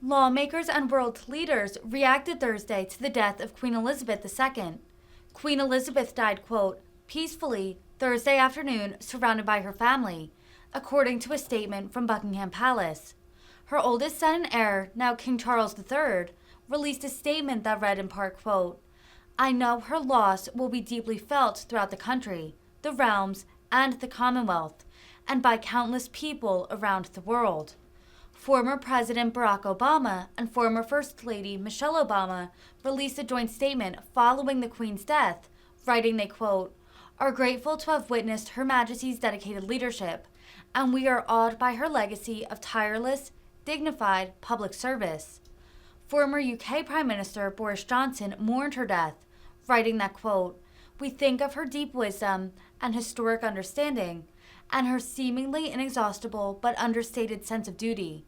Lawmakers and world leaders reacted Thursday to the death of Queen Elizabeth II. Queen Elizabeth died, quote, peacefully Thursday afternoon surrounded by her family, according to a statement from Buckingham Palace. Her oldest son and heir, now King Charles III, released a statement that read in part, quote, I know her loss will be deeply felt throughout the country, the realms, and the Commonwealth, and by countless people around the world. Former President Barack Obama and former First Lady Michelle Obama released a joint statement following the Queen's death, writing they, quote, are grateful to have witnessed Her Majesty's dedicated leadership, and we are awed by her legacy of tireless, dignified public service. Former UK Prime Minister Boris Johnson mourned her death, writing that, quote, we think of her deep wisdom and historic understanding, and her seemingly inexhaustible but understated sense of duty.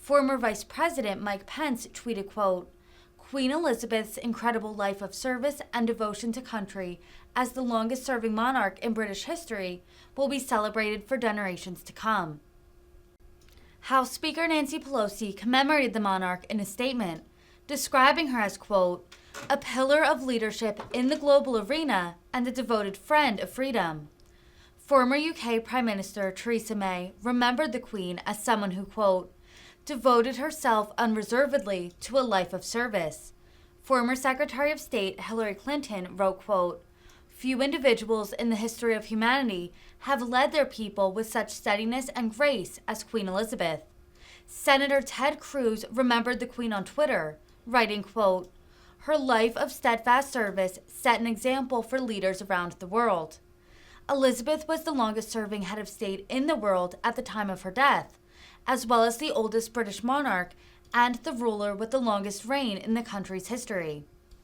Former Vice President Mike Pence tweeted, quote, Queen Elizabeth's incredible life of service and devotion to country as the longest-serving monarch in British history will be celebrated for generations to come. House Speaker Nancy Pelosi commemorated the monarch in a statement, describing her as, quote, a pillar of leadership in the global arena and a devoted friend of freedom. Former UK Prime Minister Theresa May remembered the Queen as someone who, quote, devoted herself unreservedly to a life of service. Former Secretary of State Hillary Clinton wrote, quote, few individuals in the history of humanity have led their people with such steadiness and grace as Queen Elizabeth. Senator Ted Cruz remembered the Queen on Twitter, writing, quote, her life of steadfast service set an example for leaders around the world. Elizabeth was the longest-serving head of state in the world at the time of her death, as well as the oldest British monarch and the ruler with the longest reign in the country's history.